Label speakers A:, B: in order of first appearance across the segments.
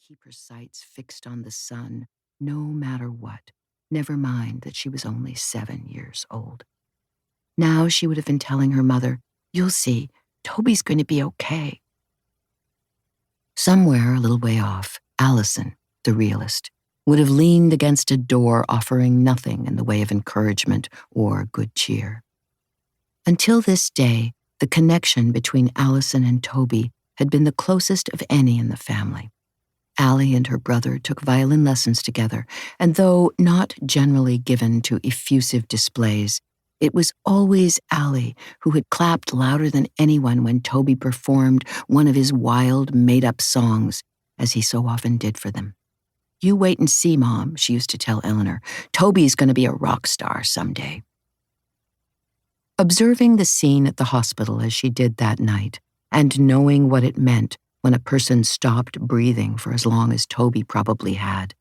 A: keep her sights fixed on the sun, no matter what. Never mind that she was only 7 years old. Now she would have been telling her mother, "You'll see, Toby's going to be okay." Somewhere a little way off, Allison, the realist, would have leaned against a door offering nothing in the way of encouragement or good cheer. Until this day, the connection between Allison and Toby had been the closest of any in the family. Allie and her brother took violin lessons together, and though not generally given to effusive displays, it was always Allie who had clapped louder than anyone when Toby performed one of his wild, made-up songs, as he so often did for them. "You wait and see, Mom," she used to tell Eleanor. "Toby's going to be a rock star someday." Observing the scene at the hospital as she did that night, and knowing what it meant when a person stopped breathing for as long as Toby probably had,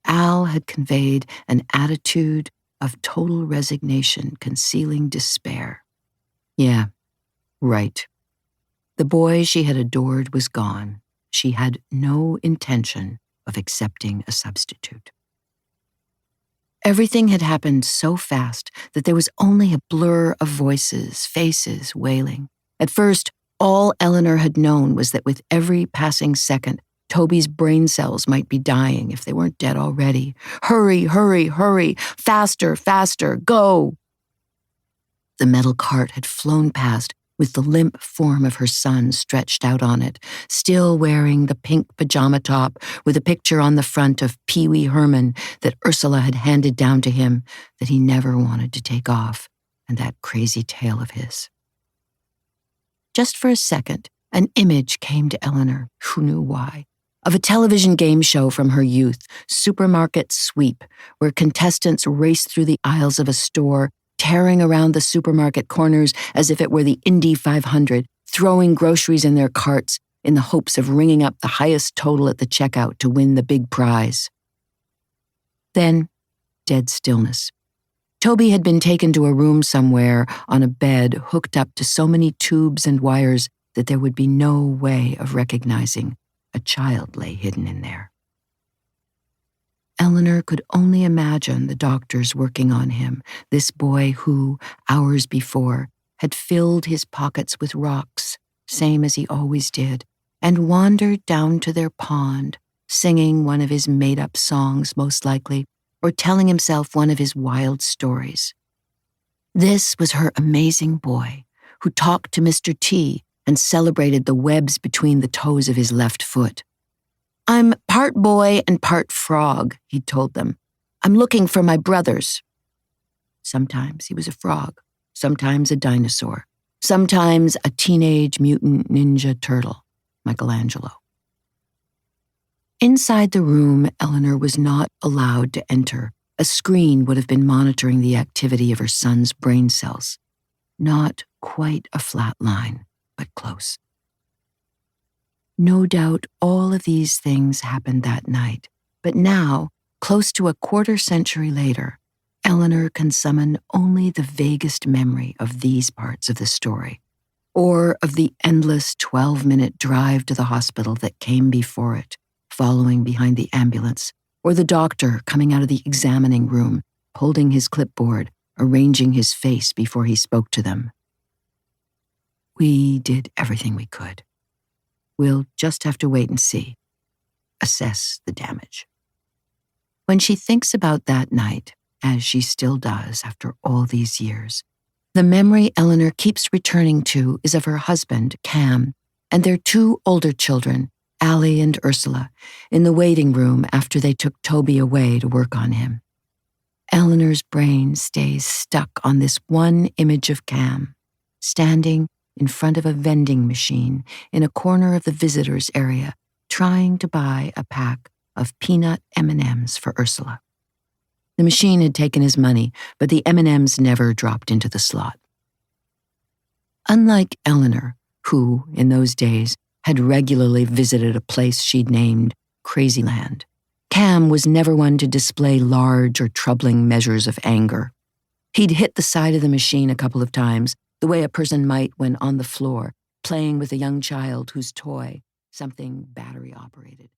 A: Al had conveyed an attitude of total resignation concealing despair. Yeah, right. The boy she had adored was gone. She had no intention of accepting a substitute. Everything had happened so fast that there was only a blur of voices, faces, wailing. At first, all Eleanor had known was that with every passing second, Toby's brain cells might be dying if they weren't dead already. "Hurry, hurry, hurry! Faster, faster, go!" The metal cart had flown past with the limp form of her son stretched out on it, still wearing the pink pajama top with a picture on the front of Pee Wee Herman that Ursula had handed down to him that he never wanted to take off, and that crazy tail of his. Just for a second, an image came to Eleanor, who knew why, of a television game show from her youth, Supermarket Sweep, where contestants raced through the aisles of a store, tearing around the supermarket corners as if it were the Indy 500, throwing groceries in their carts in the hopes of ringing up the highest total at the checkout to win the big prize. Then, dead stillness. Toby had been taken to a room somewhere on a bed hooked up to so many tubes and wires that there would be no way of recognizing a child lay hidden in there. Eleanor could only imagine the doctors working on him, this boy who, hours before, had filled his pockets with rocks, same as he always did, and wandered down to their pond, singing one of his made-up songs, most likely, or telling himself one of his wild stories. This was her amazing boy, who talked to Mr. T and celebrated the webs between the toes of his left foot. "I'm part boy and part frog," he'd told them. "I'm looking for my brothers." Sometimes he was a frog, sometimes a dinosaur, sometimes a teenage mutant ninja turtle, Michelangelo. Inside the room Eleanor was not allowed to enter, a screen would have been monitoring the activity of her son's brain cells. Not quite a flat line, but close. No doubt all of these things happened that night, but now, close to a quarter century later, Eleanor can summon only the vaguest memory of these parts of the story, or of the endless 12-minute drive to the hospital that came before it, following behind the ambulance, or the doctor coming out of the examining room, holding his clipboard, arranging his face before he spoke to them. We did everything we could. We'll just have to wait and see. Assess the damage. When she thinks about that night, as she still does after all these years, the memory Eleanor keeps returning to is of her husband, Cam, and their 2 older children, Allie and Ursula, in the waiting room after they took Toby away to work on him. Eleanor's brain stays stuck on this one image of Cam, standing in front of a vending machine in a corner of the visitors area, trying to buy a pack of peanut M&Ms for Ursula. The machine had taken his money, but the M&Ms never dropped into the slot. Unlike Eleanor, who, in those days, had regularly visited a place she'd named Crazyland, Cam was never one to display large or troubling measures of anger. He'd hit the side of the machine a couple of times, the way a person might when on the floor, playing with a young child whose toy, something battery-operated,